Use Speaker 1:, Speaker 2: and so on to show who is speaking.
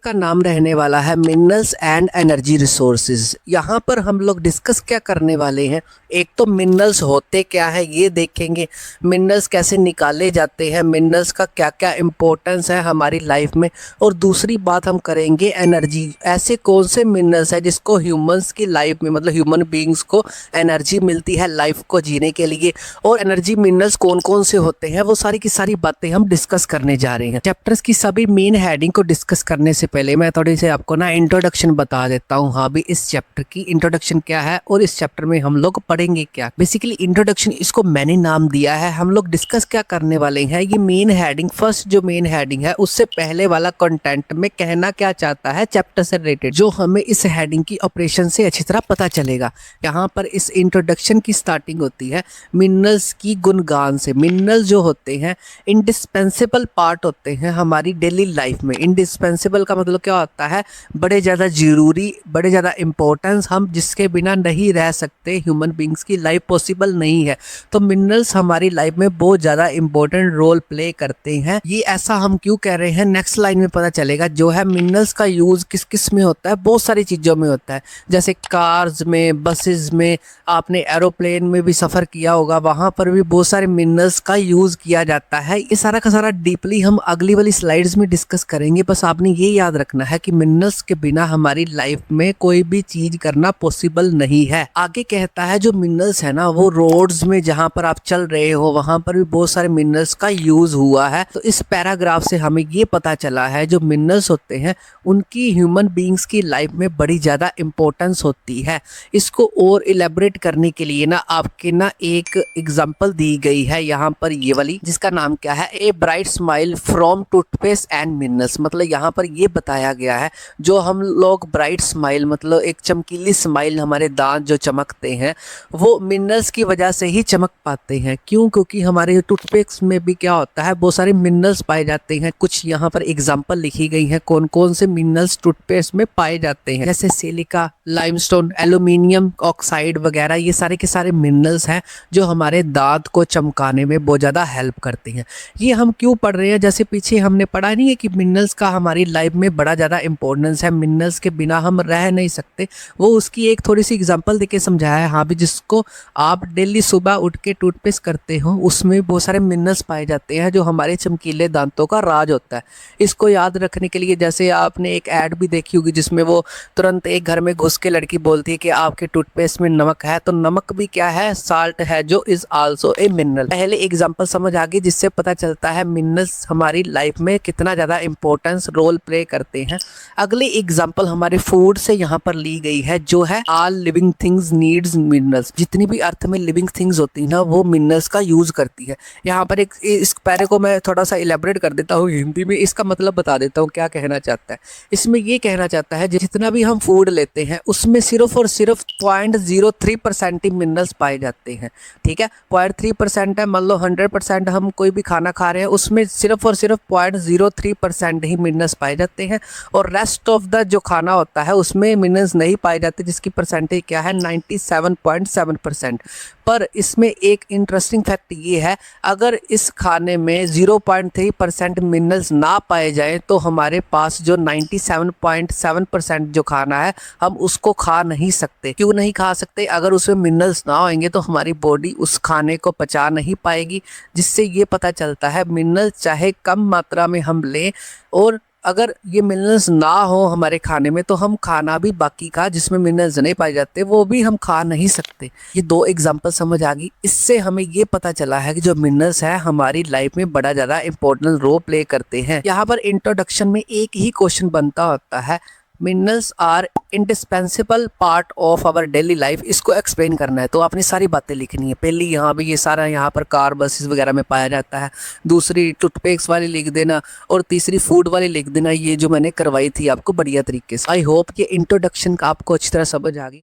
Speaker 1: का नाम रहने वाला है मिनरल्स एंड एनर्जी रिसोर्सेज। यहाँ पर हम लोग डिस्कस क्या करने वाले हैं, एक तो मिनरल्स होते क्या है ये देखेंगे, मिनरल्स कैसे निकाले जाते हैं, मिनरल्स का क्या क्या इम्पोर्टेंस है हमारी लाइफ में, और दूसरी बात हम करेंगे एनर्जी। ऐसे कौन से मिनरल्स है जिसको ह्यूमंस की लाइफ में मतलब ह्यूमन बींग्स को एनर्जी मिलती है लाइफ को जीने के लिए, और एनर्जी मिनरल्स कौन कौन से होते हैं, वो सारी की सारी बातें हम डिस्कस करने जा रहे हैं। चैप्टर्स की सभी मेन हेडिंग को डिस्कस करने से पहले मैं थोड़ी से आपको ना इंट्रोडक्शन बता देता हूँ। हाँ भी इस चैप्टर की इंट्रोडक्शन क्या है और इस चैप्टर में हम लोग पढ़ेंगे क्या। बेसिकली इंट्रोडक्शन इसको मैंने नाम दिया है। हम लोग डिस्कस क्या करने वाले हैं, ये मेन हेडिंग, फर्स्ट जो मेन हेडिंग है उससे पहले वाला कंटेंट में कहना क्या चाहता है चैप्टर से रिलेटेड, जो हमें इस हेडिंग की ऑपरेशन से अच्छी तरह पता चलेगा। यहाँ पर इस इंट्रोडक्शन की स्टार्टिंग होती है मिनरल्स की गुणगान से। मिनरल्स जो होते हैं इंडिस्पेंसेबल पार्ट होते हैं हमारी डेली लाइफ में। इंडिस्पेंसेबल का मतलब क्या होता है, बड़े ज़्यादा ज़रूरी, बड़े ज़्यादा इम्पोर्टेंस, हम जिसके बिना नहीं रह सकते, ह्यूमन बींग्स की लाइफ पॉसिबल नहीं है। तो मिनरल्स हमारी लाइफ में बहुत ज़्यादा इंपॉर्टेंट रोल प्ले करते हैं। ये ऐसा हम क्यों कह रहे हैं नेक्स्ट लाइन में पता चलेगा। जो है मिनरल्स का यूज़ किस किस में होता है, बहुत सारी चीज़ों में होता है, जैसे कार्स में, बसेस में, आपने एरोप्लेन में भी सफ़र किया होगा, वहाँ पर भी बहुत सारे मिनरल्स का यूज़ किया जाता है। ये सारा का सारा डीपली हम अगली वाली स्लाइड्स में डिस्कस करेंगे। बस आपने ये याद रखना है कि मिनरल्स के बिना हमारी लाइफ में कोई भी चीज करना पॉसिबल नहीं है। आगे कहता है जो मिनरल्स है ना, वो रोड्स में जहाँ पर आप चल रहे हो वहां पर भी बहुत सारे मिनरल्स का यूज हुआ है। तो इस पैराग्राफ से हमें ये पता चला है जो मिनरल्स होते हैं उनकी ह्यूमन बींग्स की लाइफ में बड़ी ज्यादा इंपॉर्टेंस होती है। इसको और इलेबोरेट करने के लिए ना आपके ना एक एग्जांपल दी गई है यहाँ पर, ये वाली, जिसका नाम क्या है, a bright smile from toothpaste and minerals. मतलब यहाँ पर ये बताया गया है जो हम लोग ब्राइट स्माइल मतलब एक चमकीली स्माइल, हमारे दांत जो चमकते हैं वो मिनरल्स की वजह से ही चमक पाते हैं। क्यों? क्योंकि हमारे टूथपेस्ट में भी क्या होता है, बहुत सारे मिनरल्स पाए जाते हैं। कुछ यहाँ पर एग्जांपल लिखी गई है कौन कौन से मिनरल्स टूथपेस्ट में पाए जाते हैं, जैसे सिलिका, लाइमस्टोन, एल्यूमिनियम ऑक्साइड वगैरह। ये सारे के सारे मिनरल्स हैं जो हमारे दांत को चमकाने में बहुत ज़्यादा हेल्प करते हैं। ये हम क्यों पढ़ रहे हैं, जैसे पीछे हमने पढ़ा नहीं है कि मिनरल्स का हमारी लाइफ में बड़ा ज़्यादा इंपॉर्टेंस है, मिनरल्स के बिना हम रह नहीं सकते। वो उसकी एक थोड़ी सी एग्जांपल देके समझाया है। हाँ भी, जिसको आप डेली सुबह उठ के टूथपेस्ट करते हो उसमें बहुत सारे मिनरल्स पाए जाते हैं जो हमारे चमकीले दांतों का राज होता है। इसको याद रखने के लिए जैसे आपने एक ऐड भी देखी होगी जिसमें वो तुरंत एक घर में घुस के लड़की बोलती है कि आपके टूथपेस्ट में नमक है, तो नमक भी क्या है, साल्ट है, जो इज आल्सो ए मिनरल। पहले एग्जांपल समझ आ गई जिससे पता चलता है मिनरल्स हमारी लाइफ में कितना ज़्यादा इंपॉर्टेंस रोल प्ले करते हैं। अगली एग्जांपल हमारे फूड से यहाँ पर ली गई है जो है all living things needs minerals. जितनी भी अर्थ में लिविंग थिंग्स होती है ना वो मिनरल्स का यूज करती है। यहाँ पर एक इस पैरे को मैं थोड़ा सा इलेबोरेट कर देता हूँ हिंदी में, इसका मतलब बता देता हूँ क्या कहना चाहता है। इसमें ये कहना चाहता है जितना भी हम फूड लेते हैं उसमें सिर्फ और सिर्फ 0.03% ही मिनरल्स पाए जाते हैं। ठीक है, 0.3% है, मान लो 100% हम कोई भी खाना खा रहे हैं उसमें सिर्फ और सिर्फ 0.03% ही मिनरल्स पाए जाते हैं, और रेस्ट ऑफ द जो खाना होता है उसमें मिनरल्स नहीं पाए जाते, जिसकी परसेंटेज क्या है, 97.7%। पर इसमें एक इंटरेस्टिंग फैक्ट ये है, अगर इस खाने में 0.3% मिनरल्स ना पाए जाएं तो हमारे पास जो 97.7% जो खाना है हम उसको खा नहीं सकते। क्यों नहीं खा सकते? अगर उसमें मिनरल्स ना होंगे तो हमारी बॉडी उस खाने को पचा नहीं पाएगी। जिससे ये पता चलता है मिनरल्स चाहे कम मात्रा में हम लें, और अगर ये मिनरल्स ना हो हमारे खाने में तो हम खाना भी बाकी का जिसमें मिनरल्स नहीं पाए जाते वो भी हम खा नहीं सकते। ये दो एग्जांपल समझ आ गई। इससे हमें ये पता चला है कि जो मिनरल्स है हमारी लाइफ में बड़ा ज़्यादा इंपॉर्टेंट रोल प्ले करते हैं। यहाँ पर इंट्रोडक्शन में एक ही क्वेश्चन बनता होता है, minerals are indispensable part of our daily life. इसको एक्सप्लेन करना है तो आपने सारी बातें लिखनी है। पहली यहाँ भी ये सारा यहाँ पर कार, बसेस वगैरह में पाया जाता है, दूसरी टूथपेस्ट वाली लिख देना, और तीसरी फूड वाली लिख देना। ये जो मैंने करवाई थी आपको बढ़िया तरीके से। आई होप ये इंट्रोडक्शन आपको अच्छी तरह समझ आ गई।